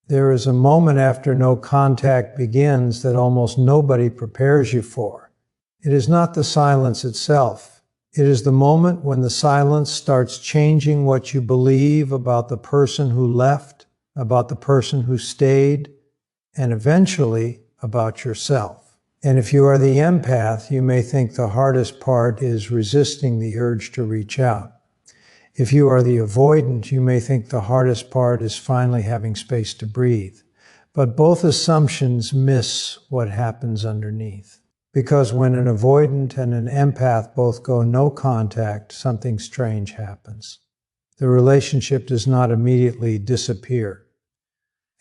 There is a moment after no contact begins that almost nobody prepares you for. It is not the silence itself. It is the moment when the silence starts changing what you believe about the person who left, about the person who stayed, and eventually about yourself. And if you are the empath, you may think the hardest part is resisting the urge to reach out. If you are the avoidant, you may think the hardest part is finally having space to breathe. But both assumptions miss what happens underneath. Because when an avoidant and an empath both go no contact, something strange happens. The relationship does not immediately disappear.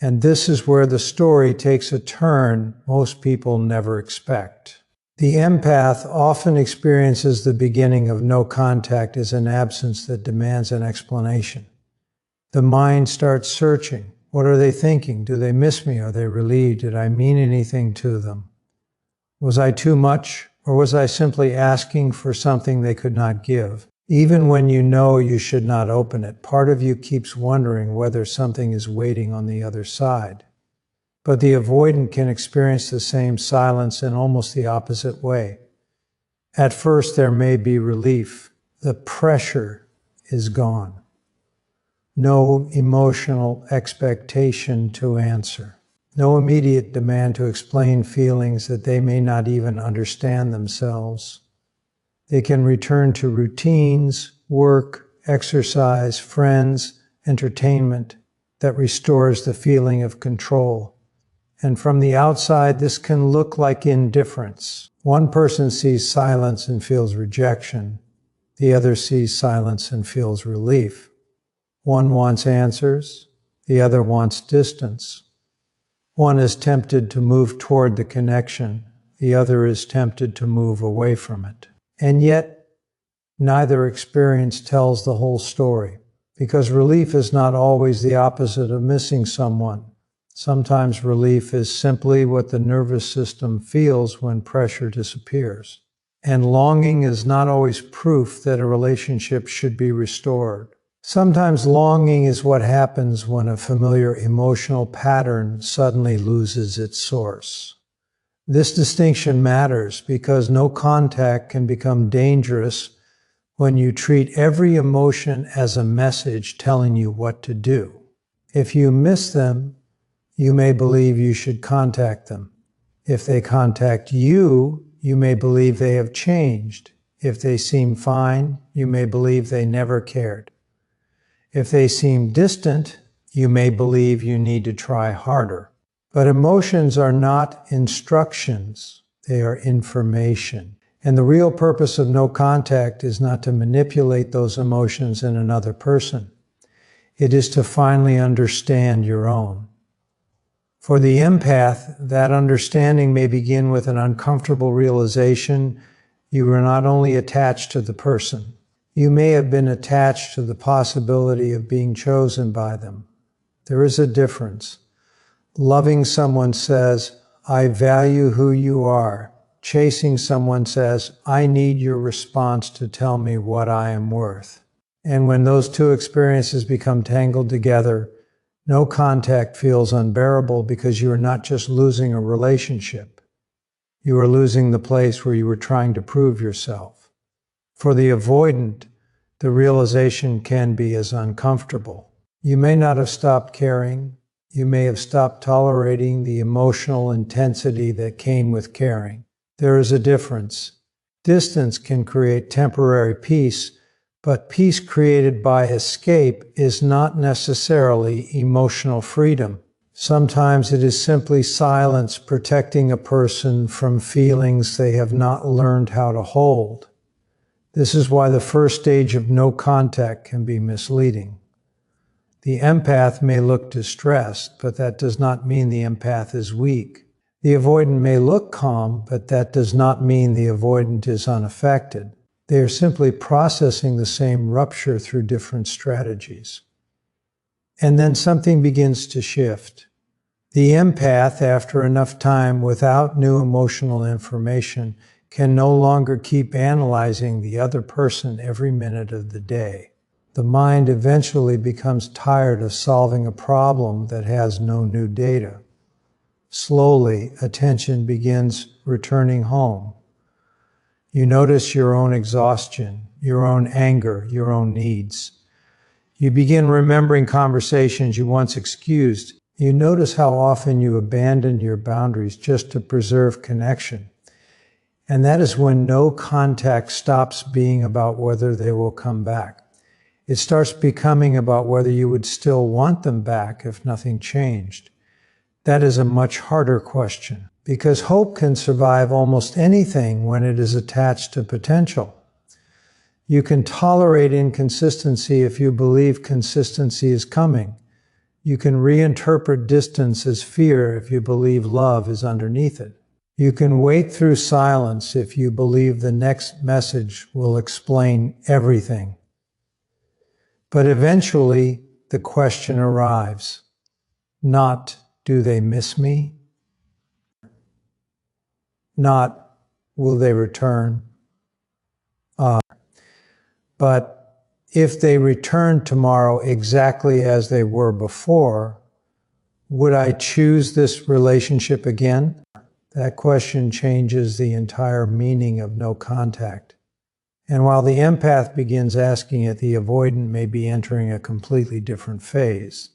And this is where the story takes a turn most people never expect. The empath often experiences the beginning of no contact as an absence that demands an explanation. The mind starts searching. What are they thinking? Do they miss me? Are they relieved? Did I mean anything to them? Was I too much? Or was I simply asking for something they could not give? Even when you know you should not open it, part of you keeps wondering whether something is waiting on the other side. But the avoidant can experience the same silence in almost the opposite way. At first, there may be relief. The pressure is gone. No emotional expectation to answer. No immediate demand to explain feelings that they may not even understand themselves. They can return to routines, work, exercise, friends, entertainment that restores the feeling of control. And from the outside, this can look like indifference. One person sees silence and feels rejection. The other sees silence and feels relief. One wants answers. The other wants distance. One is tempted to move toward the connection. The other is tempted to move away from it. And yet, neither experience tells the whole story, because relief is not always the opposite of missing someone. Sometimes relief is simply what the nervous system feels when pressure disappears. And longing is not always proof that a relationship should be restored. Sometimes longing is what happens when a familiar emotional pattern suddenly loses its source. This distinction matters because no contact can become dangerous when you treat every emotion as a message telling you what to do. If you miss them, you may believe you should contact them. If they contact you, you may believe they have changed. If they seem fine, you may believe they never cared. If they seem distant, you may believe you need to try harder. But emotions are not instructions, they are information. And the real purpose of no contact is not to manipulate those emotions in another person. It is to finally understand your own. For the empath, that understanding may begin with an uncomfortable realization you are not only attached to the person. You may have been attached to the possibility of being chosen by them. There is a difference. Loving someone says, I value who you are. Chasing someone says, I need your response to tell me what I am worth. And when those two experiences become tangled together, no contact feels unbearable because you are not just losing a relationship. You are losing the place where you were trying to prove yourself. For the avoidant, the realization can be as uncomfortable. You may not have stopped caring. You may have stopped tolerating the emotional intensity that came with caring. There is a difference. Distance can create temporary peace, but peace created by escape is not necessarily emotional freedom. Sometimes it is simply silence protecting a person from feelings they have not learned how to hold. This is why the first stage of no contact can be misleading. The empath may look distressed, but that does not mean the empath is weak. The avoidant may look calm, but that does not mean the avoidant is unaffected. They are simply processing the same rupture through different strategies. And then something begins to shift. The empath, after enough time without new emotional information, can no longer keep analyzing the other person every minute of the day. The mind eventually becomes tired of solving a problem that has no new data. Slowly, attention begins returning home. You notice your own exhaustion, your own anger, your own needs. You begin remembering conversations you once excused. You notice how often you abandoned your boundaries just to preserve connection. And that is when no contact stops being about whether they will come back. It starts becoming about whether you would still want them back if nothing changed. That is a much harder question, because hope can survive almost anything when it is attached to potential. You can tolerate inconsistency if you believe consistency is coming. You can reinterpret distance as fear if you believe love is underneath it. You can wait through silence if you believe the next message will explain everything. But eventually, the question arrives. Not, do they miss me? Not, will they return? But if they return tomorrow exactly as they were before, would I choose this relationship again? That question changes the entire meaning of no contact. And while the empath begins asking it, the avoidant may be entering a completely different phase.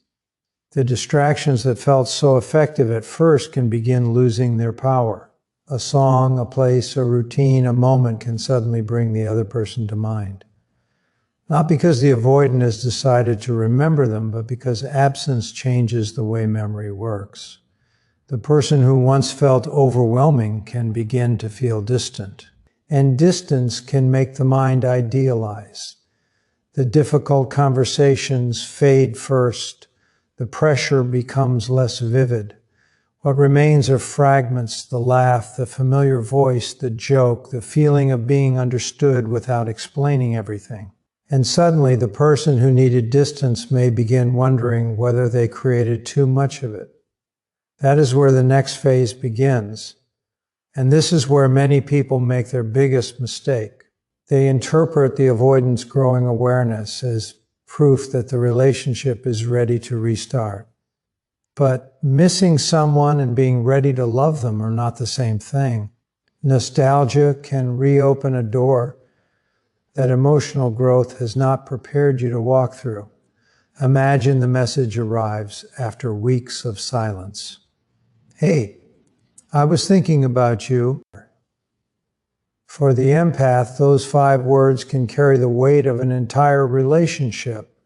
The distractions that felt so effective at first can begin losing their power. A song, a place, a routine, a moment can suddenly bring the other person to mind. Not because the avoidant has decided to remember them, but because absence changes the way memory works. The person who once felt overwhelming can begin to feel distant. And distance can make the mind idealize. The difficult conversations fade first. The pressure becomes less vivid. What remains are fragments, the laugh, the familiar voice, the joke, the feeling of being understood without explaining everything. And suddenly the person who needed distance may begin wondering whether they created too much of it. That is where the next phase begins. And this is where many people make their biggest mistake. They interpret the avoidance growing awareness as proof that the relationship is ready to restart. But missing someone and being ready to love them are not the same thing. Nostalgia can reopen a door that emotional growth has not prepared you to walk through. Imagine the message arrives after weeks of silence. Hey, I was thinking about you. For the empath, those 5 words can carry the weight of an entire relationship.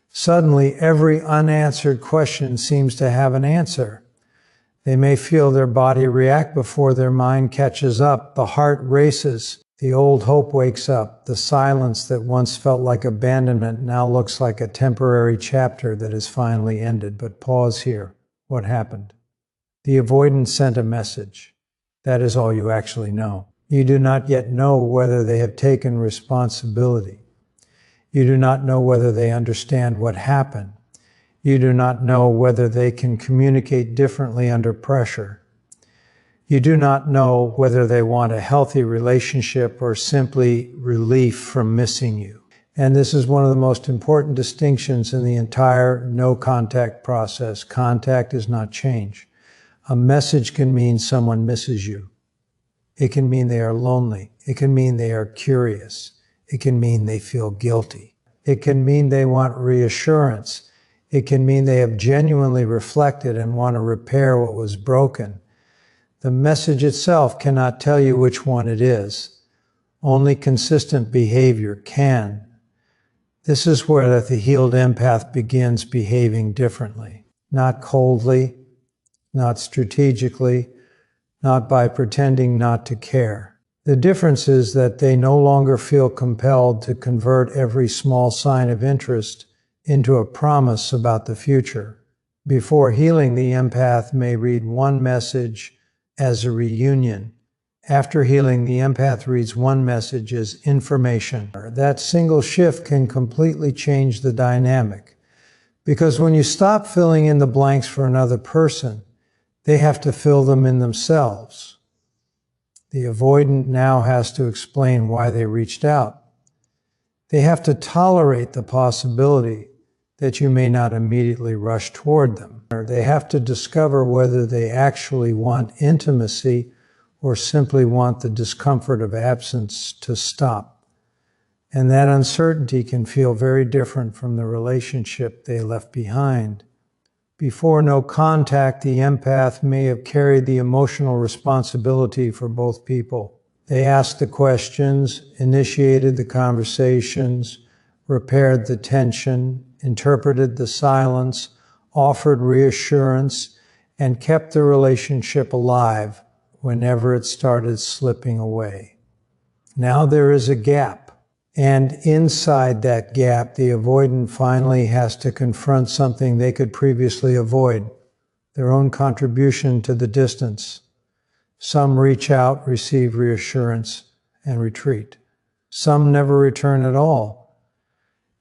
Suddenly, every unanswered question seems to have an answer. They may feel their body react before their mind catches up. The heart races. The old hope wakes up. The silence that once felt like abandonment now looks like a temporary chapter that has finally ended. But pause here. What happened? The avoidant sent a message. That is all you actually know. You do not yet know whether they have taken responsibility. You do not know whether they understand what happened. You do not know whether they can communicate differently under pressure. You do not know whether they want a healthy relationship or simply relief from missing you. And this is one of the most important distinctions in the entire no contact process. Contact is not change. A message can mean someone misses you. It can mean they are lonely. It can mean they are curious. It can mean they feel guilty. It can mean they want reassurance. It can mean they have genuinely reflected and want to repair what was broken. The message itself cannot tell you which one it is. Only consistent behavior can. This is where the healed empath begins behaving differently. Not coldly, not strategically, not by pretending not to care. The difference is that they no longer feel compelled to convert every small sign of interest into a promise about the future. Before healing, the empath may read one message as a reunion. After healing, the empath reads one message as information. That single shift can completely change the dynamic. Because when you stop filling in the blanks for another person, they have to fill them in themselves. The avoidant now has to explain why they reached out. They have to tolerate the possibility that you may not immediately rush toward them. Or they have to discover whether they actually want intimacy or simply want the discomfort of absence to stop. And that uncertainty can feel very different from the relationship they left behind. Before no contact, the empath may have carried the emotional responsibility for both people. They asked the questions, initiated the conversations, repaired the tension, interpreted the silence, offered reassurance, and kept the relationship alive whenever it started slipping away. Now there is a gap, and inside that gap, the avoidant finally has to confront something they could previously avoid, their own contribution to the distance. Some reach out, receive reassurance, and retreat. Some never return at all.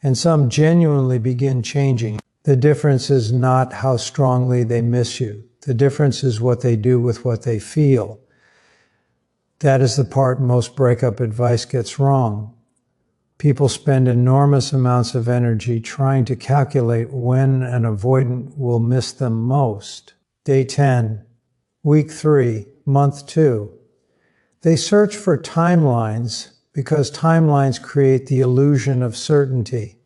And some genuinely begin changing. The difference is not how strongly they miss you. The difference is what they do with what they feel. That is the part most breakup advice gets wrong. People spend enormous amounts of energy trying to calculate when an avoidant will miss them most. Day 10, week 3, month 2. They search for timelines because timelines create the illusion of certainty.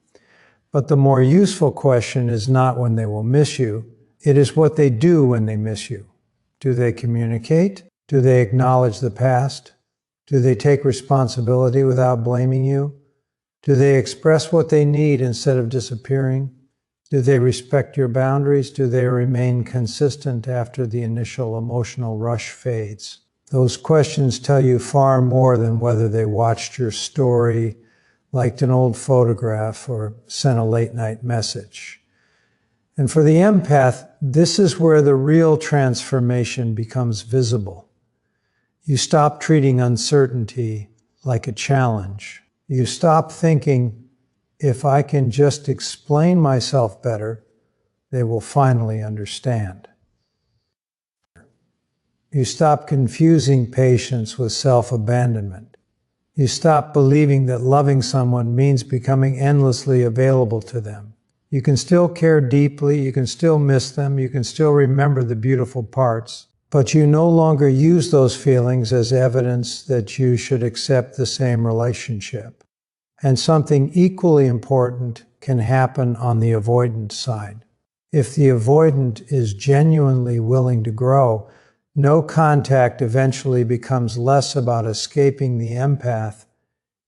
But the more useful question is not when they will miss you, it is what they do when they miss you. Do they communicate? Do they acknowledge the past? Do they take responsibility without blaming you? Do they express what they need instead of disappearing? Do they respect your boundaries? Do they remain consistent after the initial emotional rush fades? Those questions tell you far more than whether they watched your story, liked an old photograph, or sent a late-night message. And for the empath, this is where the real transformation becomes visible. You stop treating uncertainty like a challenge. You stop thinking, if I can just explain myself better, they will finally understand. You stop confusing patience with self-abandonment. You stop believing that loving someone means becoming endlessly available to them. You can still care deeply, you can still miss them, you can still remember the beautiful parts, but you no longer use those feelings as evidence that you should accept the same relationship. And something equally important can happen on the avoidant side. If the avoidant is genuinely willing to grow, no contact eventually becomes less about escaping the empath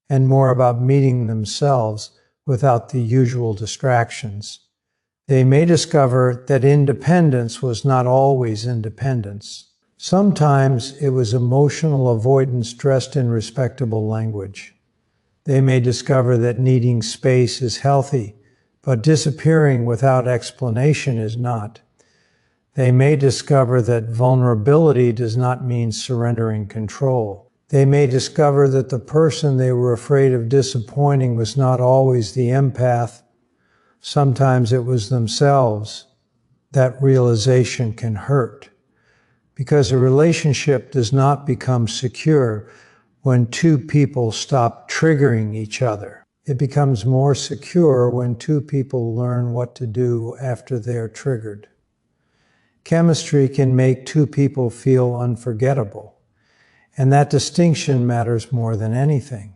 and more about meeting themselves without the usual distractions. They may discover that independence was not always independence. Sometimes it was emotional avoidance dressed in respectable language. They may discover that needing space is healthy, but disappearing without explanation is not. They may discover that vulnerability does not mean surrendering control. They may discover that the person they were afraid of disappointing was not always the empath. Sometimes it was themselves. That realization can hurt, because a relationship does not become secure when two people stop triggering each other. It becomes more secure when two people learn what to do after they're triggered. Chemistry can make two people feel unforgettable, and that distinction matters more than anything.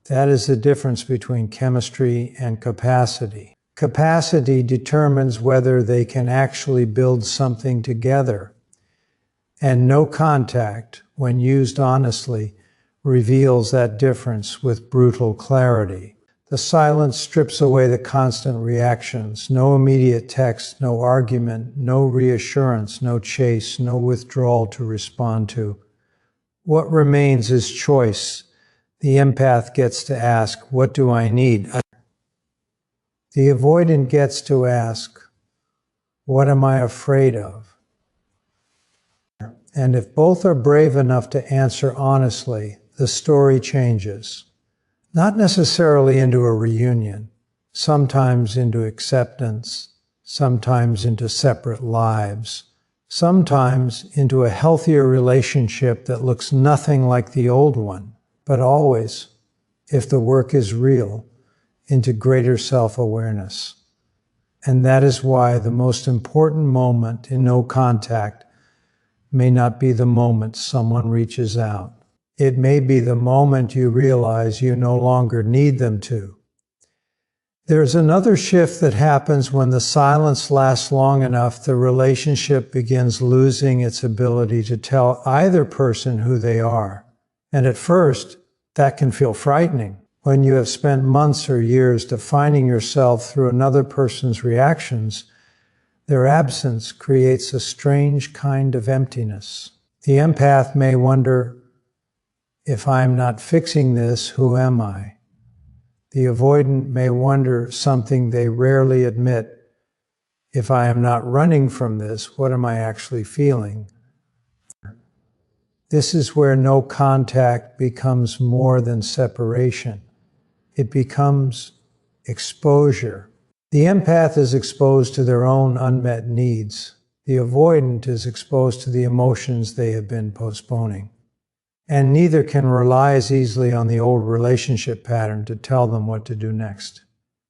That is the difference between chemistry and capacity. Capacity determines whether they can actually build something together, and no contact, when used honestly, reveals that difference with brutal clarity. The silence strips away the constant reactions, no immediate text, no argument, no reassurance, no chase, no withdrawal to respond to. What remains is choice. The empath gets to ask, what do I need? The avoidant gets to ask, what am I afraid of? And if both are brave enough to answer honestly, the story changes. Not necessarily into a reunion, sometimes into acceptance, sometimes into separate lives, sometimes into a healthier relationship that looks nothing like the old one, but always, if the work is real, into greater self-awareness. And that is why the most important moment in no contact may not be the moment someone reaches out. It may be the moment you realize you no longer need them to. There's another shift that happens when the silence lasts long enough. The relationship begins losing its ability to tell either person who they are. And at first, that can feel frightening. When you have spent months or years defining yourself through another person's reactions, their absence creates a strange kind of emptiness. The empath may wonder, if I'm not fixing this, who am I? The avoidant may wonder something they rarely admit. If I am not running from this, what am I actually feeling? This is where no contact becomes more than separation. It becomes exposure. The empath is exposed to their own unmet needs. The avoidant is exposed to the emotions they have been postponing. And neither can rely as easily on the old relationship pattern to tell them what to do next.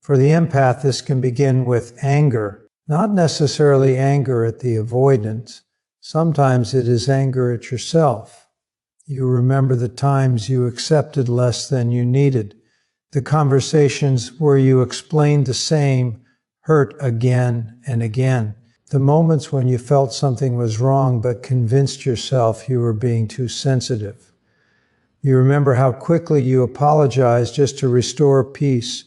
For the empath, this can begin with anger, not necessarily anger at the avoidant. Sometimes it is anger at yourself. You remember the times you accepted less than you needed, the conversations where you explained the same hurt again and again, the moments when you felt something was wrong but convinced yourself you were being too sensitive. You remember how quickly you apologized just to restore peace.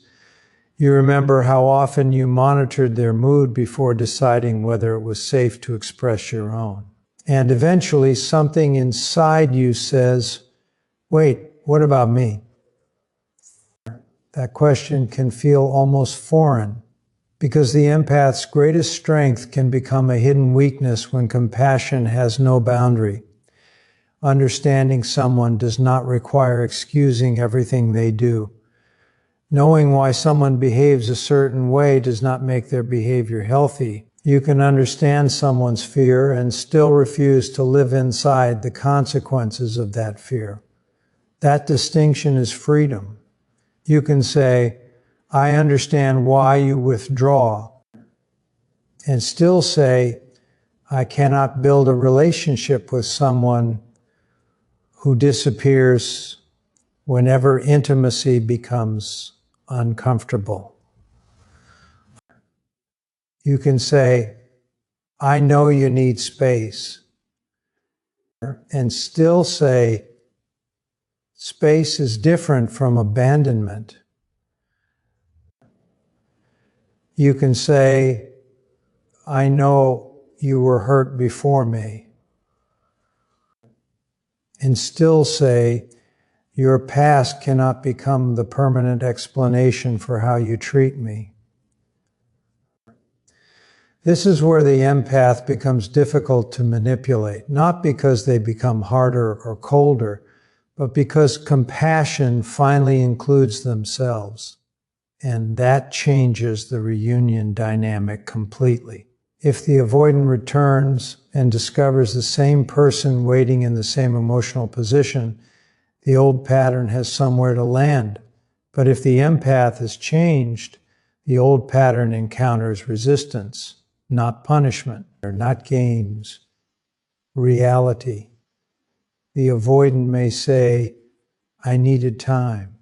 You remember how often you monitored their mood before deciding whether it was safe to express your own. And eventually something inside you says, wait, what about me? That question can feel almost foreign, because the empath's greatest strength can become a hidden weakness when compassion has no boundary. Understanding someone does not require excusing everything they do. Knowing why someone behaves a certain way does not make their behavior healthy. You can understand someone's fear and still refuse to live inside the consequences of that fear. That distinction is freedom. You can say, I understand why you withdraw, and still say, I cannot build a relationship with someone who disappears whenever intimacy becomes uncomfortable. You can say, I know you need space, and still say, space is different from abandonment. You can say, I know you were hurt before me, and still say, your past cannot become the permanent explanation for how you treat me. This is where the empath becomes difficult to manipulate, not because they become harder or colder, but because compassion finally includes themselves. And that changes the reunion dynamic completely. If the avoidant returns and discovers the same person waiting in the same emotional position, the old pattern has somewhere to land. But if the empath has changed, the old pattern encounters resistance, not punishment, or not games, reality. The avoidant may say, I needed time.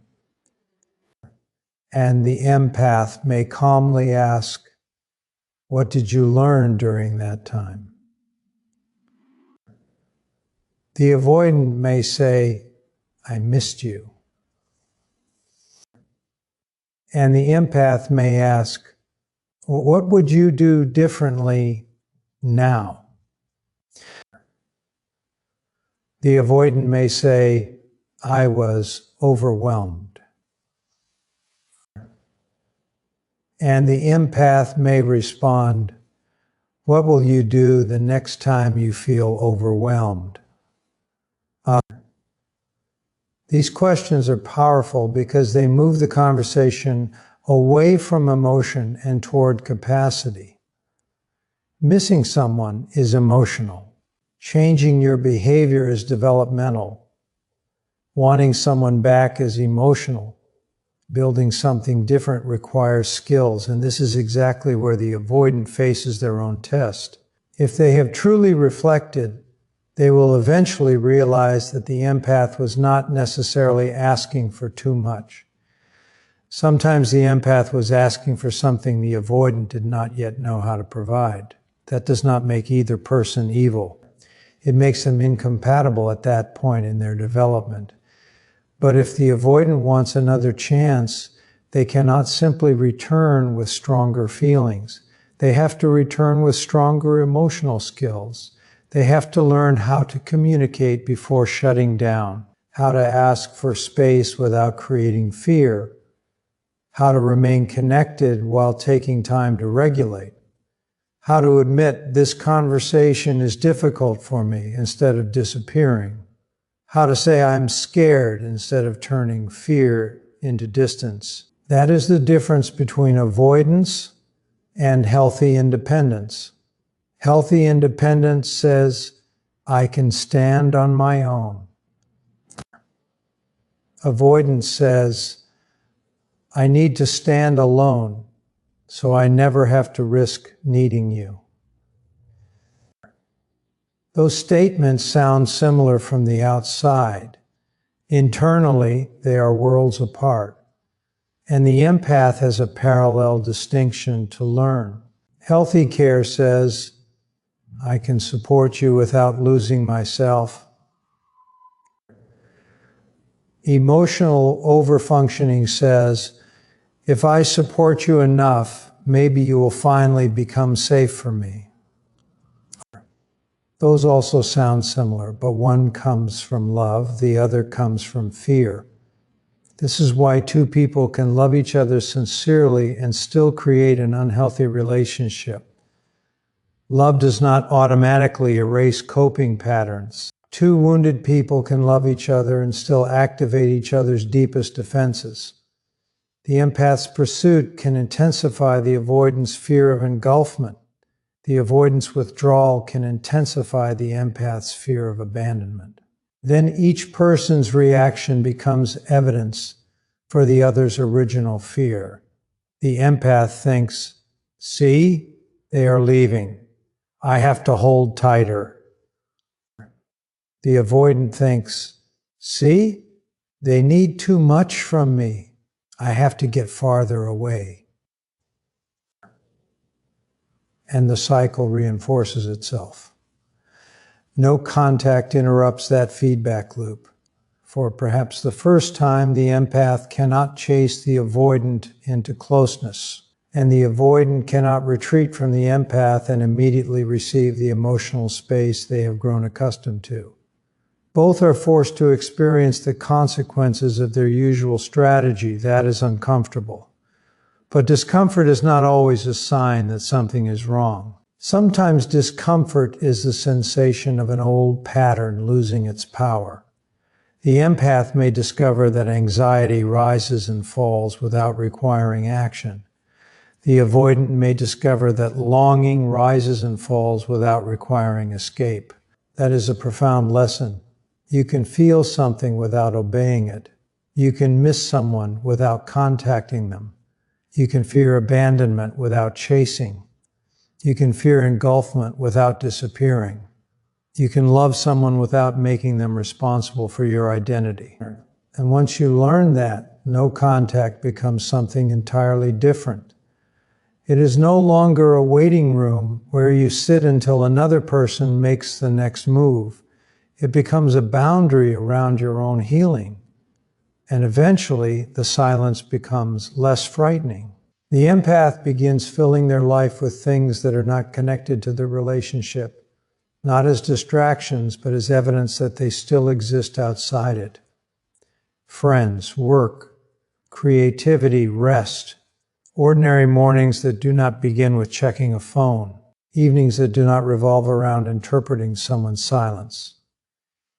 And the empath may calmly ask, what did you learn during that time? The avoidant may say, I missed you. And the empath may ask, what would you do differently now? The avoidant may say, I was overwhelmed. And the empath may respond, what will you do the next time you feel overwhelmed? These questions are powerful because they move the conversation away from emotion and toward capacity. Missing someone is emotional. Changing your behavior is developmental. Wanting someone back is emotional. Building something different requires skills, and this is exactly where the avoidant faces their own test. If they have truly reflected, they will eventually realize that the empath was not necessarily asking for too much. Sometimes the empath was asking for something the avoidant did not yet know how to provide. That does not make either person evil. It makes them incompatible at that point in their development. But if the avoidant wants another chance, they cannot simply return with stronger feelings. They have to return with stronger emotional skills. They have to learn how to communicate before shutting down, how to ask for space without creating fear, how to remain connected while taking time to regulate, how to admit this conversation is difficult for me instead of disappearing, how to say I'm scared instead of turning fear into distance. That is the difference between avoidance and healthy independence. Healthy independence says, I can stand on my own. Avoidance says, I need to stand alone so I never have to risk needing you. Those statements sound similar from the outside. Internally, they are worlds apart. And the empath has a parallel distinction to learn. Healthy care says, I can support you without losing myself. Emotional overfunctioning says, if I support you enough, maybe you will finally become safe for me. Those also sound similar, but one comes from love, the other comes from fear. This is why two people can love each other sincerely and still create an unhealthy relationship. Love does not automatically erase coping patterns. Two wounded people can love each other and still activate each other's deepest defenses. The empath's pursuit can intensify the avoidant's fear of engulfment. The avoidant's withdrawal can intensify the empath's fear of abandonment. Then each person's reaction becomes evidence for the other's original fear. The empath thinks, see, they are leaving. I have to hold tighter. The avoidant thinks, see, they need too much from me. I have to get farther away. And the cycle reinforces itself. No contact interrupts that feedback loop. For perhaps the first time, the empath cannot chase the avoidant into closeness, and the avoidant cannot retreat from the empath and immediately receive the emotional space they have grown accustomed to. Both are forced to experience the consequences of their usual strategy. That is uncomfortable. But discomfort is not always a sign that something is wrong. Sometimes discomfort is the sensation of an old pattern losing its power. The empath may discover that anxiety rises and falls without requiring action. The avoidant may discover that longing rises and falls without requiring escape. That is a profound lesson. You can feel something without obeying it. You can miss someone without contacting them. You can fear abandonment without chasing. You can fear engulfment without disappearing. You can love someone without making them responsible for your identity. And once you learn that, no contact becomes something entirely different. It is no longer a waiting room where you sit until another person makes the next move. It becomes a boundary around your own healing. And eventually, the silence becomes less frightening. The empath begins filling their life with things that are not connected to the relationship, not as distractions, but as evidence that they still exist outside it. Friends, work, creativity, rest, ordinary mornings that do not begin with checking a phone, evenings that do not revolve around interpreting someone's silence.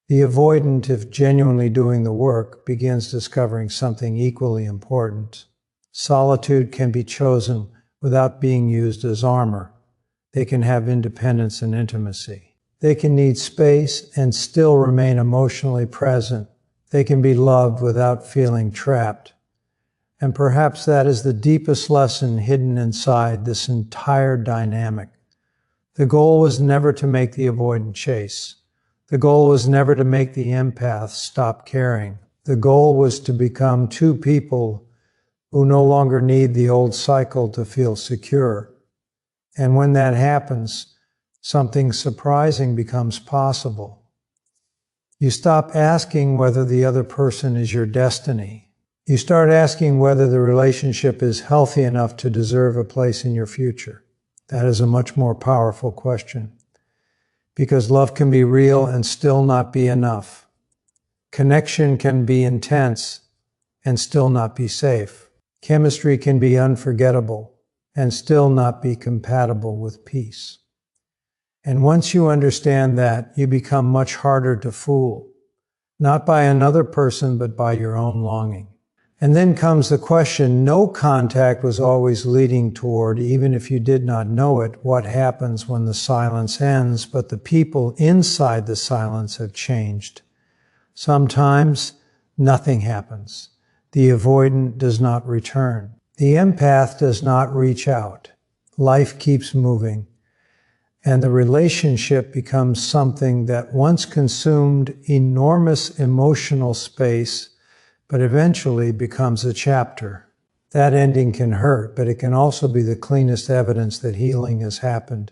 The avoidant, if genuinely doing the work, begins discovering something equally important. Solitude can be chosen without being used as armor. They can have independence and intimacy. They can need space and still remain emotionally present. They can be loved without feeling trapped. And perhaps that is the deepest lesson hidden inside this entire dynamic. The goal was never to make the avoidant chase. The goal was never to make the empath stop caring. The goal was to become two people who no longer need the old cycle to feel secure. And when that happens, something surprising becomes possible. You stop asking whether the other person is your destiny. You start asking whether the relationship is healthy enough to deserve a place in your future. That is a much more powerful question. Because love can be real and still not be enough. Connection can be intense and still not be safe. Chemistry can be unforgettable and still not be compatible with peace. And once you understand that, you become much harder to fool, not by another person, but by your own longing. And then comes the question no contact was always leading toward, even if you did not know it, what happens when the silence ends, but the people inside the silence have changed. Sometimes nothing happens. The avoidant does not return. The empath does not reach out. Life keeps moving. And the relationship becomes something that once consumed enormous emotional space, but eventually becomes a chapter. That ending can hurt, but it can also be the cleanest evidence that healing has happened.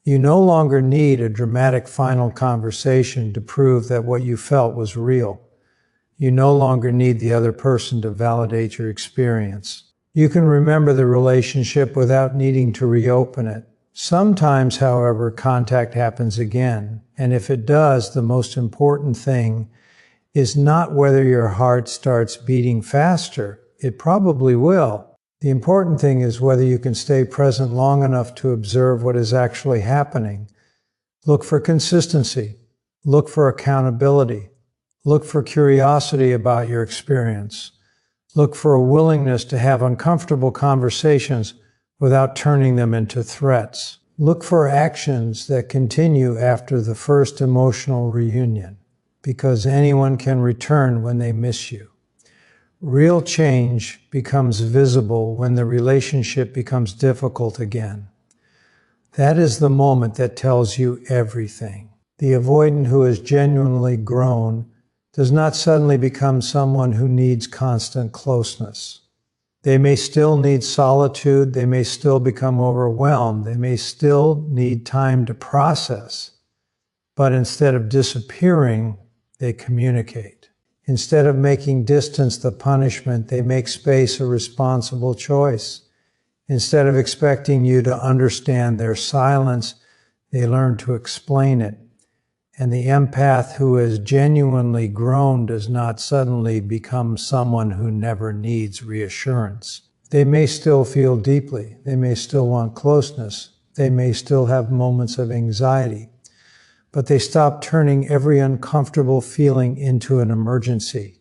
You no longer need a dramatic final conversation to prove that what you felt was real. You no longer need the other person to validate your experience. You can remember the relationship without needing to reopen it. Sometimes, however, contact happens again, and if it does, the most important thing is not whether your heart starts beating faster. It probably will. The important thing is whether you can stay present long enough to observe what is actually happening. Look for consistency. Look for accountability. Look for curiosity about your experience. Look for a willingness to have uncomfortable conversations without turning them into threats. Look for actions that continue after the first emotional reunion, because anyone can return when they miss you. Real change becomes visible when the relationship becomes difficult again. That is the moment that tells you everything. The avoidant who has genuinely grown does not suddenly become someone who needs constant closeness. They may still need solitude, they may still become overwhelmed, they may still need time to process. But instead of disappearing, they communicate. Instead of making distance the punishment, they make space a responsible choice. Instead of expecting you to understand their silence, they learn to explain it. And the empath who has genuinely grown does not suddenly become someone who never needs reassurance. They may still feel deeply. They may still want closeness. They may still have moments of anxiety. But they stop turning every uncomfortable feeling into an emergency.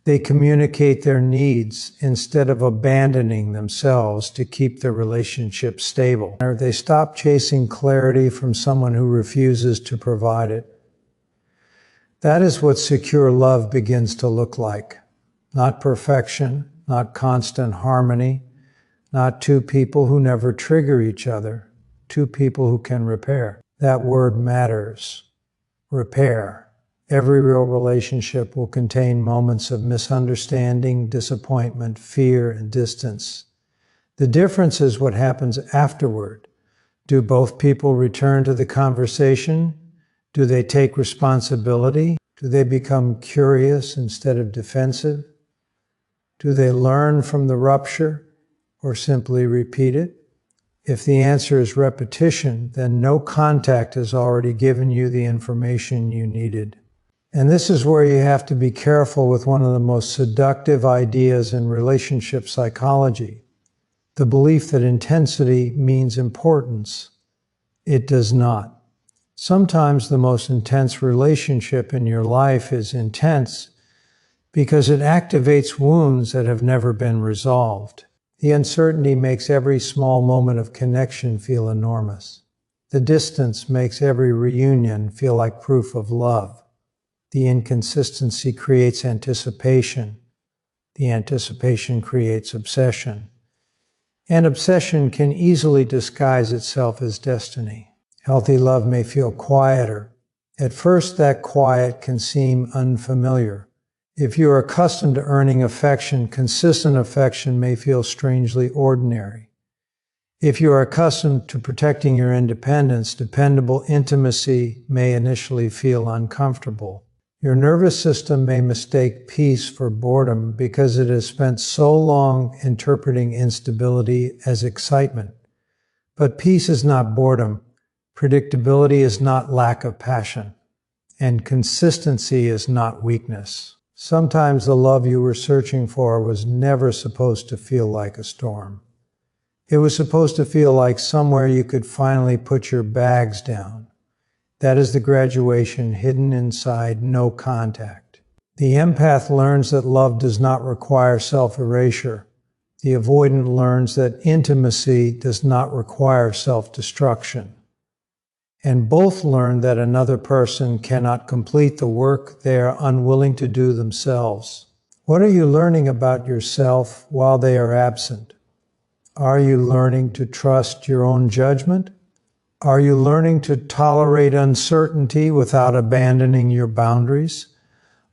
They communicate their needs instead of abandoning themselves to keep their relationship stable. Or they stop chasing clarity from someone who refuses to provide it. That is what secure love begins to look like. Not perfection, not constant harmony, not two people who never trigger each other, two people who can repair. That word matters. Repair. Every real relationship will contain moments of misunderstanding, disappointment, fear, and distance. The difference is what happens afterward. Do both people return to the conversation? Do they take responsibility? Do they become curious instead of defensive? Do they learn from the rupture or simply repeat it? If the answer is repetition, then no contact has already given you the information you needed. And this is where you have to be careful with one of the most seductive ideas in relationship psychology, the belief that intensity means importance. It does not. Sometimes the most intense relationship in your life is intense because it activates wounds that have never been resolved. The uncertainty makes every small moment of connection feel enormous. The distance makes every reunion feel like proof of love. The inconsistency creates anticipation. The anticipation creates obsession. And obsession can easily disguise itself as destiny. Healthy love may feel quieter. At first, that quiet can seem unfamiliar. If you are accustomed to earning affection, consistent affection may feel strangely ordinary. If you are accustomed to protecting your independence, dependable intimacy may initially feel uncomfortable. Your nervous system may mistake peace for boredom because it has spent so long interpreting instability as excitement. But peace is not boredom, predictability is not lack of passion, and consistency is not weakness. Sometimes the love you were searching for was never supposed to feel like a storm. It was supposed to feel like somewhere you could finally put your bags down. That is the graduation hidden inside no contact. The empath learns that love does not require self-erasure. The avoidant learns that intimacy does not require self-destruction. And both learn that another person cannot complete the work they are unwilling to do themselves. What are you learning about yourself while they are absent? Are you learning to trust your own judgment? Are you learning to tolerate uncertainty without abandoning your boundaries?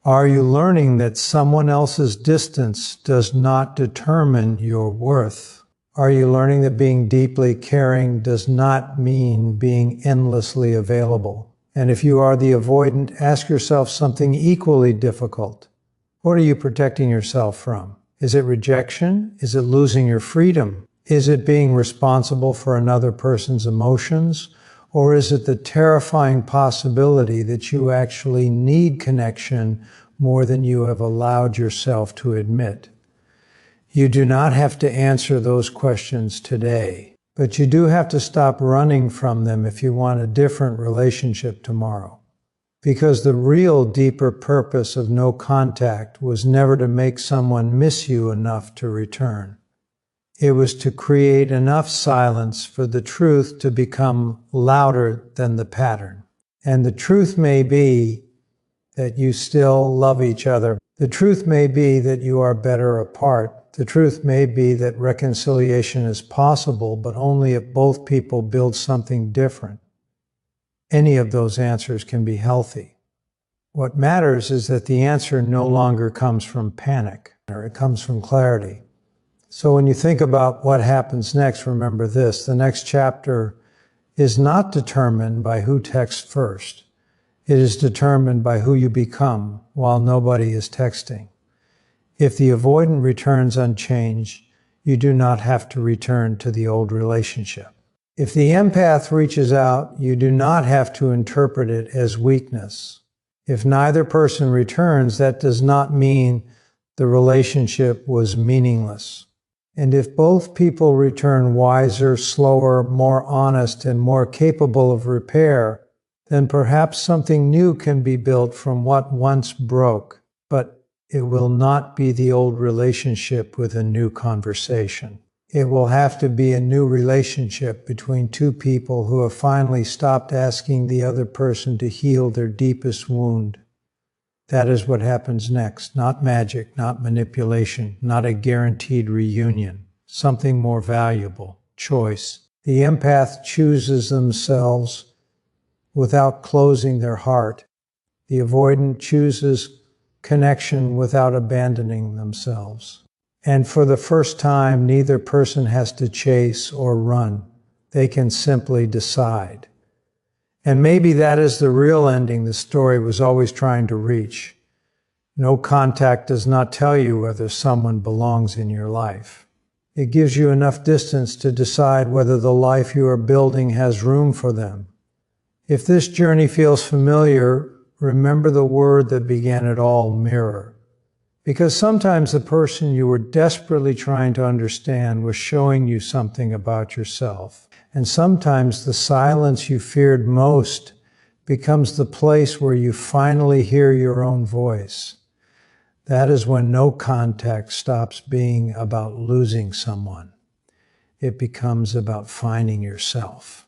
Are you learning that someone else's distance does not determine your worth? Are you learning that being deeply caring does not mean being endlessly available? And if you are the avoidant, ask yourself something equally difficult. What are you protecting yourself from? Is it rejection? Is it losing your freedom? Is it being responsible for another person's emotions? Or is it the terrifying possibility that you actually need connection more than you have allowed yourself to admit? You do not have to answer those questions today, but you do have to stop running from them if you want a different relationship tomorrow. Because the real deeper purpose of no contact was never to make someone miss you enough to return. It was to create enough silence for the truth to become louder than the pattern. And the truth may be that you still love each other. The truth may be that you are better apart. The truth may be that reconciliation is possible, but only if both people build something different. Any of those answers can be healthy. What matters is that the answer no longer comes from panic, or it comes from clarity. So when you think about what happens next, remember this: the next chapter is not determined by who texts first. It is determined by who you become while nobody is texting. If the avoidant returns unchanged, you do not have to return to the old relationship. If the empath reaches out, you do not have to interpret it as weakness. If neither person returns, that does not mean the relationship was meaningless. And if both people return wiser, slower, more honest, and more capable of repair, then perhaps something new can be built from what once broke. But it will not be the old relationship with a new conversation. It will have to be a new relationship between two people who have finally stopped asking the other person to heal their deepest wound. That is what happens next. Not magic, not manipulation, not a guaranteed reunion. Something more valuable. Choice. The empath chooses themselves without closing their heart. The avoidant chooses connection without abandoning themselves. And for the first time, neither person has to chase or run. They can simply decide. And maybe that is the real ending the story was always trying to reach. No contact does not tell you whether someone belongs in your life. It gives you enough distance to decide whether the life you are building has room for them. If this journey feels familiar, remember the word that began it all: mirror. Because sometimes the person you were desperately trying to understand was showing you something about yourself. And sometimes the silence you feared most becomes the place where you finally hear your own voice. That is when no contact stops being about losing someone. It becomes about finding yourself.